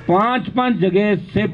5-5 जगह से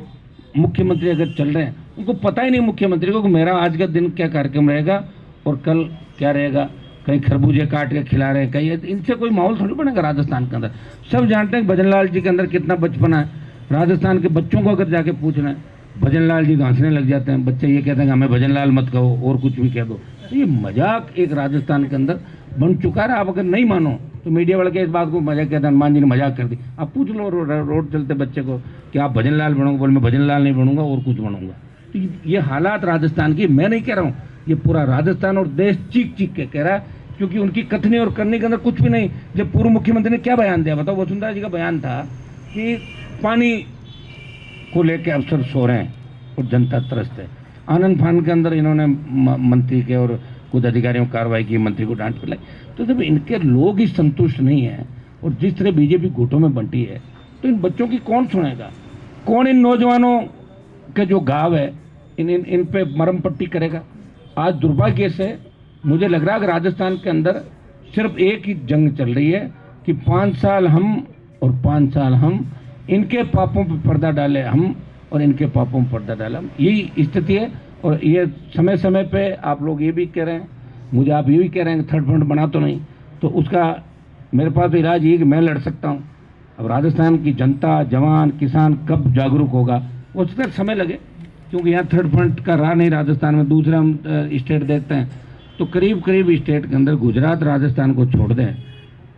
मुख्यमंत्री अगर चल रहे हैं, उनको पता ही नहीं मुख्यमंत्री को कि मेरा आज का दिन क्या कार्यक्रम रहेगा और कल क्या रहेगा। कहीं खरबूजे काट के खिला रहे हैं, कहीं इनसे कोई माहौल थोड़ी बनेगा राजस्थान के अंदर। सब जानते हैं भजन लाल जी के अंदर कितना बचपना है। राजस्थान के बच्चों को अगर जाके पूछना है, भजन लाल जी तो हंसने लग जाते हैं। बच्चे ये कहते हैं कि हमें भजन लाल मत कहो और कुछ भी कह दो। तो ये मजाक एक राजस्थान के अंदर बन चुका है। आप अगर नहीं मानो तो मीडिया वाले के इस बात को मजाक कहते हैं, हनुमान जी ने मजाक कर दी। आप पूछ लो रोड चलते बच्चे को कि आप भजन लाल बनोगे, बोले मैं भजन लाल नहीं बनूंगा और कुछ बनूंगा। तो ये हालात राजस्थान की, मैं नहीं कह रहा हूँ, ये पूरा राजस्थान और देश चीख चीख के कह रहा है, क्योंकि उनकी कथनी और करने के अंदर कुछ भी नहीं। जब पूर्व मुख्यमंत्री ने क्या बयान दिया बताओ, वसुंधरा जी का बयान था कि पानी को लेकर अफसर सो रहे हैं और जनता त्रस्त है। आनंद फान के अंदर इन्होंने मंत्री के और कुछ अधिकारियों को कार्रवाई की, मंत्री को डांट पिलाई। तो जब इनके लोग ही संतुष्ट नहीं है और जिस तरह बीजेपी गुटों में बंटी है, तो इन बच्चों की कौन सुनेगा? कौन इन नौजवानों के जो घाव है इन पे मरम पट्टी करेगा? आज दुर्भाग्य से मुझे लग रहा है कि राजस्थान के अंदर सिर्फ एक ही जंग चल रही है कि 5 साल हम और 5 साल हम, इनके पापों पर पर्दा डाले हम और इनके पापों पर पर्दा डाले हम। यही स्थिति है। और ये समय समय पे आप लोग ये भी कह रहे हैं, मुझे आप ये भी कह रहे हैं कि थर्ड फ्रंट बना तो नहीं, तो उसका मेरे पास तो इलाज ये कि मैं लड़ सकता हूँ। अब राजस्थान की जनता, जवान, किसान कब जागरूक होगा, उस तक समय लगे, क्योंकि यहाँ थर्ड फ्रंट का रहा नहीं राजस्थान में। दूसरे हम स्टेट देखते हैं तो करीब करीब स्टेट के अंदर गुजरात राजस्थान को छोड़ दें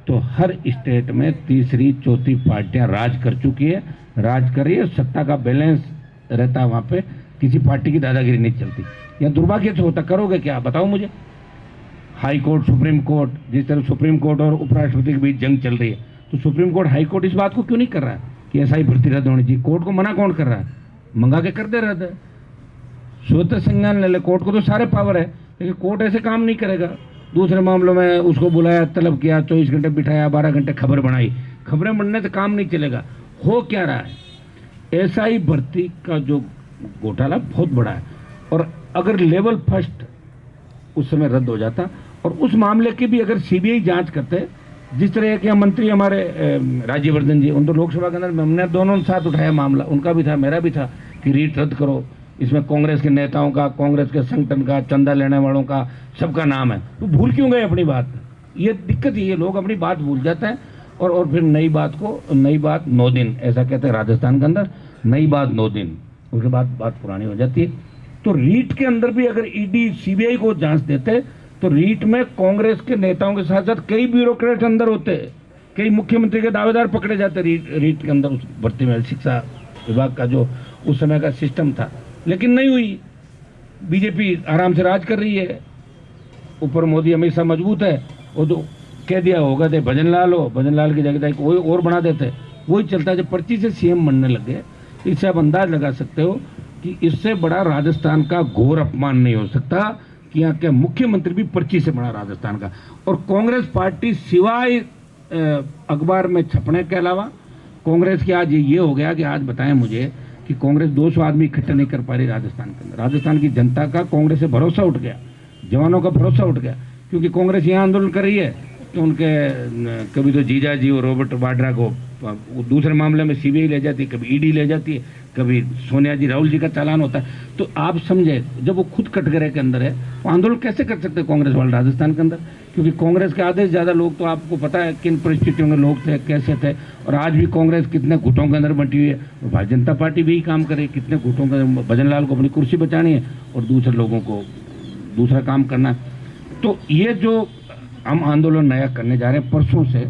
तो हर स्टेट में तीसरी चौथी पार्टियां राज कर चुकी है, राज कर रही है। सत्ता का बैलेंस रहता है वहाँ पे, किसी पार्टी की दादागिरी नहीं चलती। या दुर्भाग्य से होता, करोगे क्या बताओ मुझे? हाई कोर्ट, सुप्रीम कोर्ट, जिस तरह सुप्रीम कोर्ट और उपराष्ट्रपति के बीच जंग चल रही है, तो सुप्रीम कोर्ट, हाई कोर्ट इस बात को क्यों नहीं कर रहा है कि SI भर्ती रद्द होनी चाहिए? कोर्ट को मना कौन कर रहा है? मंगा के कर दे रहा है। स्वतः संज्ञान ले ले, कोर्ट को तो सारे पावर है, लेकिन कोर्ट ऐसे काम नहीं करेगा। दूसरे मामलों में उसको बुलाया, तलब किया, 24 घंटे बिठाया, 12 घंटे खबर बनाई। खबरें बनने से काम नहीं चलेगा। हो क्या रहा है? SI भर्ती का जो घोटाला बहुत बड़ा है, और अगर लेवल फर्स्ट उस समय रद्द हो जाता और उस मामले की भी अगर CBI जांच करते, जिस तरह के मंत्री हमारे राज्यवर्धन जी, उन तो लोकसभा के अंदर हमने दोनों साथ उठाया मामला, उनका भी था मेरा भी था कि रीट रद्द करो। इसमें कांग्रेस के नेताओं का, कांग्रेस के संगठन का, चंदा लेने वालों का, सबका नाम है। तो भूल क्यों गए अपनी बात? ये दिक्कत ही है, लोग अपनी बात भूल जाते हैं और फिर नई बात 9 दिन, ऐसा कहते हैं राजस्थान के अंदर, नई बात 9 दिन, उसके बाद बात पुरानी हो जाती है। तो रीट के अंदर भी अगर ED CBI को जांच देते तो रीट में कांग्रेस के नेताओं के साथ साथ कई ब्यूरोक्रेट अंदर होते, कई मुख्यमंत्री के दावेदार पकड़े जाते रीट के अंदर, उस भर्ती में शिक्षा विभाग का जो उस समय का सिस्टम था। लेकिन नहीं हुई। बीजेपी आराम से राज कर रही है, ऊपर मोदी हमेशा मजबूत है। वो तो कह दिया होगा तो भजन लाल हो, भजन लाल की जगह कोई और बना देते, वही चलता है। जब पर्ची से CM बनने लग गए, इससे आप अंदाज लगा सकते हो कि इससे बड़ा राजस्थान का घोर अपमान नहीं हो सकता कि यहाँ के मुख्यमंत्री भी पर्ची से बना राजस्थान का। और कांग्रेस पार्टी सिवाय अखबार में छपने के अलावा, कांग्रेस की आज ये हो गया कि आज बताएं मुझे कि कांग्रेस 200 आदमी इकट्ठे नहीं कर पा रही राजस्थान के अंदर। राजस्थान की जनता का कांग्रेस से भरोसा उठ गया, जवानों का भरोसा उठ गया, क्योंकि कांग्रेस यहाँ आंदोलन कर रही है तो उनके कभी तो जीजा जी और रॉबर्ट वाड्रा को दूसरे मामले में CBI ले जाती है, कभी ED ले जाती है, कभी सोनिया जी, राहुल जी का चालान होता है। तो आप समझे, जब वो खुद कटघरे के अंदर है, वो आंदोलन कैसे कर सकते कांग्रेस वाले राजस्थान के अंदर? क्योंकि कांग्रेस के आधे से ज़्यादा लोग, तो आपको पता है किन परिस्थितियों में लोग थे, कैसे थे। और आज भी कांग्रेस कितने गुटों के अंदर बंटी हुई है, और भारतीय जनता पार्टी भी काम करे, कितने गुटों के। भजन लाल को अपनी कुर्सी बचानी है और दूसरे लोगों को दूसरा काम करना है। तो ये जो हम आंदोलन नया करने जा रहे हैं, परसों से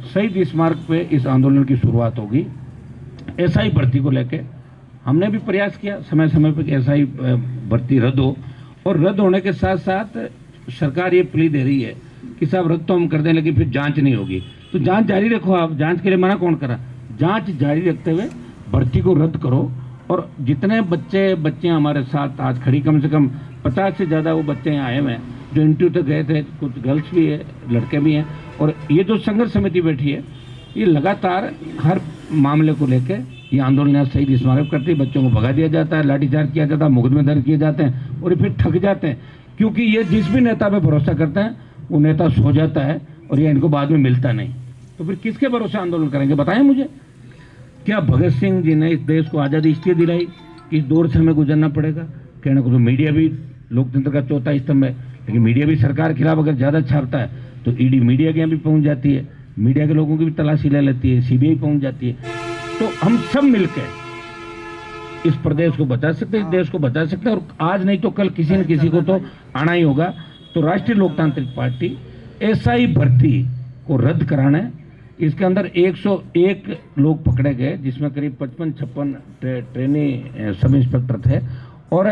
शहीद स्मारक पे इस आंदोलन की शुरुआत होगी। SI भर्ती को लेके हमने भी प्रयास किया समय समय पर कि SI भर्ती रद्द हो, और रद्द होने के साथ साथ सरकार ये प्ली दे रही है कि साहब रद्द तो हम कर दें लेकिन फिर जांच नहीं होगी। तो जांच जारी रखो। आप जांच के लिए मना कौन करा? जांच जारी रखते हुए भर्ती को रद्द करो। और जितने बच्चियां हमारे साथ आज खड़ी, कम से कम 50 से ज़्यादा वो बच्चे यहाँ आए हुए हैं जो इंटरव्यू तक गए थे, कुछ गर्ल्स भी है, लड़के भी हैं। और ये जो संघर्ष समिति बैठी है, ये लगातार हर मामले को लेके ये आंदोलन यहाँ शहीद स्मारक करती है। बच्चों को भगा दिया जाता है, लाठीचार्ज किया जाता है, मुकदमे दर्ज किए जाते हैं और ये फिर थक जाते हैं, क्योंकि ये जिस भी नेता पे भरोसा करते हैं वो नेता सो जाता है और ये इनको बाद में मिलता नहीं। तो फिर किसके भरोसे आंदोलन करेंगे बताएं मुझे? क्या भगत सिंह जी ने इस देश को आज़ादी इसलिए दिलाई कि इस दौर से हमें गुजरना पड़ेगा? कहने को तो मीडिया भी लोकतंत्र का चौथा स्तंभ है, लेकिन मीडिया भी सरकार के खिलाफ अगर ज़्यादा छापता है तो ईडी मीडिया के यहाँ भी पहुँच जाती है, मीडिया के लोगों की भी तलाशी ले लेती है, सीबीआई पहुँच जाती है। तो हम सब मिलकर इस प्रदेश को बचा सकते हैं, इस देश को बचा सकते हैं, और आज नहीं तो कल किसी न किसी को तो आना ही होगा। तो राष्ट्रीय लोकतांत्रिक पार्टी एसआई भर्ती को रद्द कराना है। इसके अंदर 101 लोग पकड़े गए, जिसमें करीब 55-56 ट्रेनी सब इंस्पेक्टर थे, और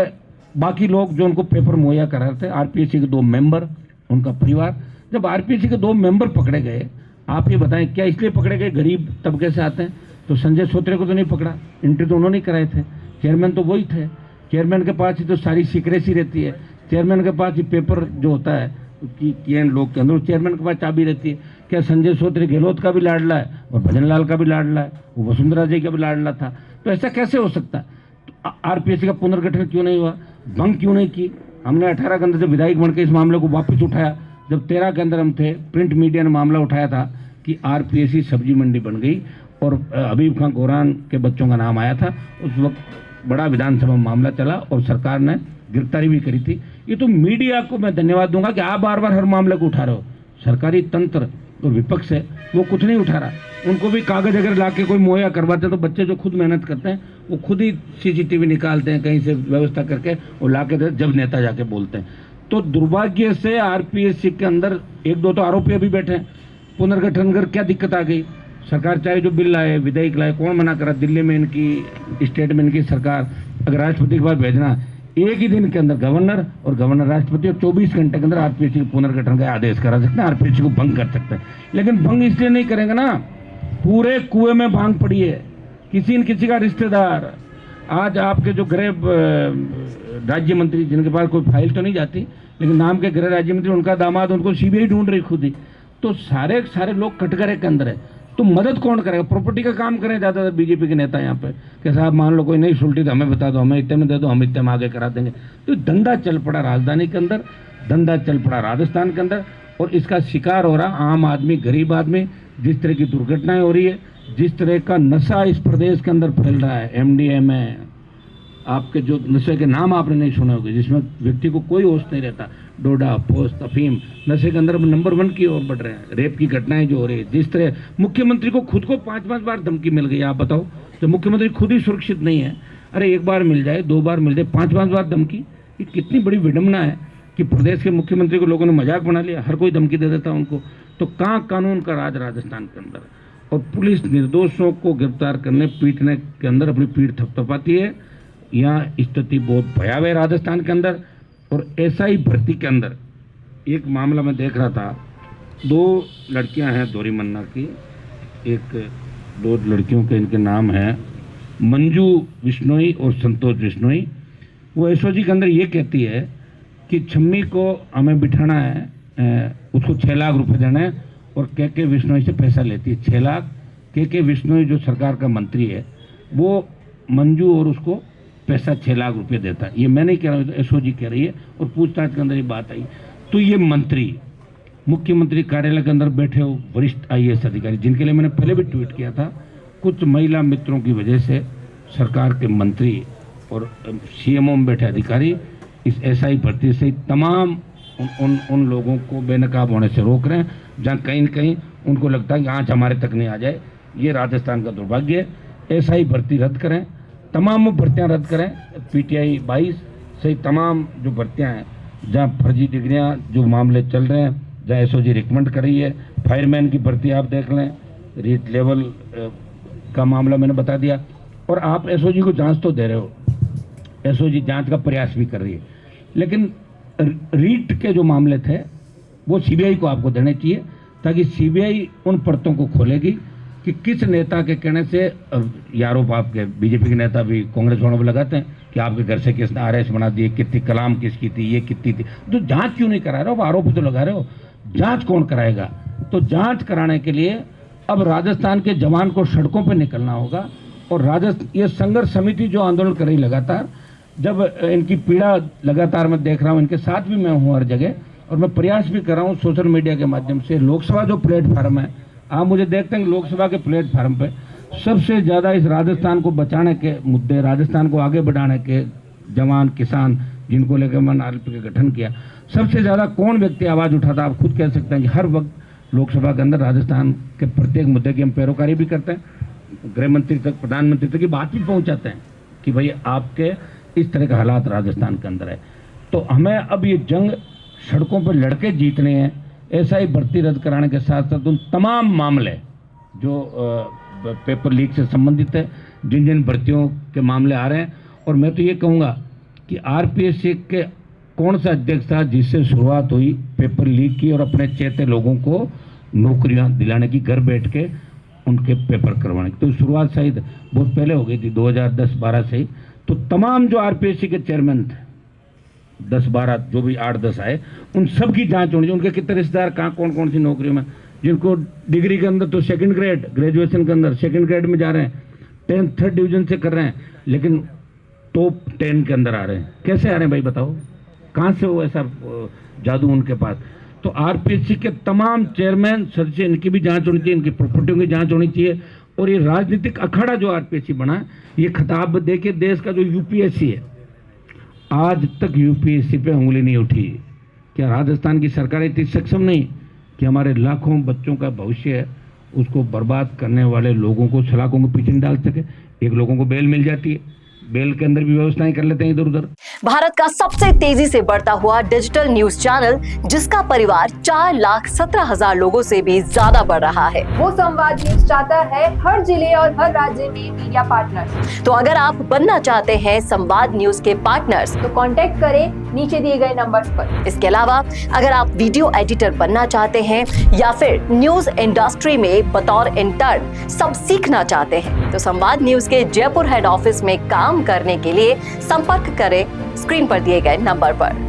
बाकी लोग जो उनको पेपर मुहैया करा रहे थे, आरपीएससी के 2 मेंबर, उनका परिवार। जब आरपीएससी के 2 मेंबर पकड़े गए, आप ये बताएं क्या इसलिए पकड़े गए? गरीब तबके से आते हैं। तो संजय सोत्रे को तो नहीं पकड़ा, एंट्री तो उन्होंने कराए थे, चेयरमैन तो वही थे, चेयरमैन के पास ही तो सारी सीक्रेसी रहती है, चेयरमैन के पास ही पेपर जो होता है कि लोग के अंदर चेयरमैन के पास चाबी रहती है। क्या संजय सोत्रे गहलोत का भी लाडला है और भजन लाल का भी लाडला है, वो वसुंधरा जी का भी लाडला था? तो ऐसा कैसे हो सकता है? तो आरपीएससी का पुनर्गठन क्यों नहीं हुआ? भंग क्यों नहीं की? हमने 18 के अंदर जब विधायक बनकर इस मामले को वापस उठाया, जब 13 के अंदर हम थे, प्रिंट मीडिया ने मामला उठाया था कि आरपीएससी सब्जी मंडी बन गई और हबीब खां गोरान के बच्चों का नाम आया था। उस वक्त बड़ा विधानसभा में मामला चला और सरकार ने गिरफ्तारी भी करी थी। ये तो मीडिया को मैं धन्यवाद दूंगा कि आप बार बार हर मामले को उठा रहे हो। सरकारी तंत्र तो विपक्ष है, वो कुछ नहीं उठा रहा। उनको भी कागज अगर ला के कोई मुहैया करवाते हैं तो बच्चे जो खुद मेहनत करते हैं वो खुद ही सीसीटीवी निकालते हैं कहीं से व्यवस्था करके और ला के जब नेता जाके बोलते हैं। तो दुर्भाग्य से आरपीएससी के अंदर 1-2 तो आरोपी अभी बैठे हैं। पुनर्गठन कर क्या दिक्कत आ गई? सरकार चाहे जो बिल लाए, विधेयक लाए, कौन मना करा? दिल्ली में इनकी स्टेट में इनकी सरकार, अगर राष्ट्रपति के पास भेजना, एक ही दिन के अंदर गवर्नर और गवर्नर राष्ट्रपति और 24 घंटे के अंदर आरपीएससी के पुनर्गठन का आदेश करा सकते हैं, आरपीएससी को भंग कर सकते हैं। लेकिन भंग इसलिए नहीं करेंगे ना, पूरे कुएं में भांग पड़ी है, किसी न किसी का रिश्तेदार। आज आपके जो गृह राज्य मंत्री, जिनके पास कोई फाइल तो नहीं जाती, लेकिन नाम के गृह राज्य मंत्री, उनका दामाद, उनको सीबीआई ढूंढ रही खुद ही। तो सारे लोग कटघरे के अंदर है। तो मदद कौन करेगा? प्रॉपर्टी का काम करें ज़्यादातर बीजेपी के नेता यहाँ पे, कि साहब मान लो कोई नहीं सुलटी तो हमें बता दो, हमें इतने में दे दो, हम इतने में आगे करा देंगे। तो धंधा चल पड़ा राजधानी के अंदर, धंधा चल पड़ा राजस्थान के अंदर, और इसका शिकार हो रहा आम आदमी, गरीब आदमी। जिस तरह की दुर्घटनाएं हो रही है, जिस तरह का नशा इस प्रदेश के अंदर फैल रहा है, एमडीएमए, आपके जो नशे के नाम आपने नहीं सुने होंगे, जिसमें व्यक्ति को कोई होश नहीं रहता, डोडा, पोस्त, अफीम, नशे के अंदर नंबर 1 की ओर बढ़ रहे हैं। रेप की घटनाएं जो हो रही है, जिस तरह मुख्यमंत्री को खुद को 5-5 बार धमकी मिल गई, आप बताओ। तो मुख्यमंत्री खुद ही सुरक्षित नहीं है। अरे 1 बार मिल जाए, 2 बार मिल जाए, 5-5 बार धमकी, ये कितनी बड़ी विडंबना है कि प्रदेश के मुख्यमंत्री को लोगों ने मजाक बना लिया, हर कोई धमकी दे देता उनको। तो कहाँ कानून का राज राजस्थान के अंदर? और पुलिस निर्दोषों को गिरफ्तार करने, पीटने के अंदर अपनी पीठ थपथपाती है। यहाँ स्थिति बहुत भयावह है राजस्थान के अंदर। और एसआई भर्ती के अंदर एक मामला मैं देख रहा था, 2 लड़कियां हैं दोरी मन्ना की, 2 लड़कियों के इनके नाम हैं मंजू बिश्नोई और संतोष बिश्नोई। वो एसओजी के अंदर ये कहती है कि छम्मी को हमें बिठाना है, उसको 6 लाख रुपए देना है, और के बिश्नोई से पैसा लेती है 6 लाख। के बिश्नोई जो सरकार का मंत्री है, वो मंजू और उसको पैसा 6 लाख रुपए देता है। ये मैं नहीं कह रहा हूँ, तो एसओजी कह रही है, और पूछताछ के अंदर ये बात आई। तो ये मंत्री, मुख्यमंत्री कार्यालय के अंदर बैठे हो वरिष्ठ आईएएस अधिकारी, जिनके लिए मैंने पहले भी ट्वीट किया था, कुछ महिला मित्रों की वजह से सरकार के मंत्री और सीएमओ में बैठे अधिकारी इस एसआई भर्ती से तमाम उन लोगों को बेनकाब होने से रोक रहे हैं, जहाँ कहीं न कहीं उनको लगता है कि आँच हमारे तक नहीं आ जाए। ये राजस्थान का दुर्भाग्य है। एसआई भर्ती रद्द करें, तमाम भर्तियां रद्द करें। पीटीआई 22 सही तमाम जो भर्तियां हैं, जहां फर्जी डिग्रियां जो मामले चल रहे हैं, जहां एसओजी रिकमेंड कर रही है। फायरमैन की भर्ती आप देख लें, रीट लेवल का मामला मैंने बता दिया। और आप एसओजी को जांच तो दे रहे हो, एसओजी जांच का प्रयास भी कर रही है, लेकिन रीट के जो मामले थे वो सीबीआई को आपको देने चाहिए, ताकि सीबीआई उन परतों को खोलेगी कि किस नेता के कहने से, यारों आपके बीजेपी के नेता भी कांग्रेस वालों पर लगाते हैं कि आपके घर से किसने आरएस बना दिए, कितनी कलाम किसकी थी, ये कितनी थी। तो जांच क्यों नहीं करा रहे हो? आरोप तो लगा रहे हो, जांच कौन कराएगा? तो जांच कराने के लिए अब राजस्थान के जवान को सड़कों पर निकलना होगा। और ये संघर्ष समिति जो आंदोलन कर रही लगातार, जब इनकी पीड़ा लगातार मैं देख रहा हूँ, इनके साथ भी मैं हूँ हर जगह, और मैं प्रयास भी कर रहा हूँ सोशल मीडिया के माध्यम से। लोकसभा जो प्लेटफार्म है, आप मुझे देखते हैं लोकसभा के प्लेटफार्म पे सबसे ज़्यादा इस राजस्थान को बचाने के मुद्दे, राजस्थान को आगे बढ़ाने के जवान किसान जिनको लेकर मैंने आरएलपी का गठन किया, सबसे ज़्यादा कौन व्यक्ति आवाज़ उठाता? आप खुद कह सकते हैं कि हर वक्त लोकसभा के अंदर राजस्थान के प्रत्येक मुद्दे की हम पैरोकारी भी करते हैं, गृह मंत्री तक, प्रधानमंत्री तक की बात भी पहुंचाते हैं कि भाई आपके इस तरह के हालात राजस्थान के अंदर है। तो हमें अब ये जंग सड़कों पर लड़के जीतने हैं। ऐसा ही भर्ती रद्द कराने के साथ साथ उन तमाम मामले जो पेपर लीक से संबंधित है, जिन जिन भर्तियों के मामले आ रहे हैं, और मैं तो ये कहूँगा कि आरपीएससी के कौन सा अध्यक्ष था जिससे शुरुआत हुई पेपर लीक की और अपने चेते लोगों को नौकरियां दिलाने की, घर बैठ के उनके पेपर करवाने की? तो शुरुआत शायद बहुत पहले हो गई थी, 2010-12 से ही। तो तमाम जो आरपीएससी के चेयरमैन थे, 10-12 जो भी 8-10 आए, उन सब की जांच होनी चाहिए। उनके कितने रिश्तेदार कहाँ कौन कौन सी नौकरियों में, जिनको डिग्री के अंदर तो सेकंड ग्रेड, ग्रेजुएशन के अंदर सेकंड ग्रेड में जा रहे हैं, 10th 3rd डिवीजन से कर रहे हैं, लेकिन टॉप 10 के अंदर आ रहे हैं। कैसे आ रहे हैं भाई बताओ? कहाँ से वो ऐसा जादू उनके पास? तो आरपीएससी के तमाम चेयरमैन सदस्य, इनकी भी जांच होनी चाहिए, इनकी प्रॉपर्टियों की जांच होनी चाहिए। और ये राजनीतिक अखाड़ा जो आरपीएससी बना है, ये खिताब देखिए देश का जो यूपीएससी है, आज तक यूपीएससी पे उंगली नहीं उठी। क्या राजस्थान की सरकार इतनी सक्षम नहीं कि हमारे लाखों बच्चों का भविष्य है उसको बर्बाद करने वाले लोगों को सलाखों के पीछे नहीं डाल सके? एक लोगों को बेल मिल जाती है, बेल के अंदर भी व्यवस्थाएं कर लेते हैं इधर उधर। भारत का सबसे तेजी से बढ़ता हुआ डिजिटल न्यूज चैनल, जिसका परिवार 4,17,000 लोगों से भी ज्यादा बढ़ रहा है, वो संवाद न्यूज चाहता है हर जिले और हर राज्य में मीडिया पार्टनर्स। तो अगर आप बनना चाहते हैं संवाद न्यूज के पार्टनर्स, तो कांटेक्ट करें नीचे दिए गए नंबर्स पर। इसके अलावा अगर आप वीडियो एडिटर बनना चाहते हैं या फिर न्यूज इंडस्ट्री में बतौर इंटर्न सब सीखना चाहते हैं, तो संवाद न्यूज के जयपुर हेड ऑफिस में काम करने के लिए संपर्क करें स्क्रीन पर दिए गए नंबर पर।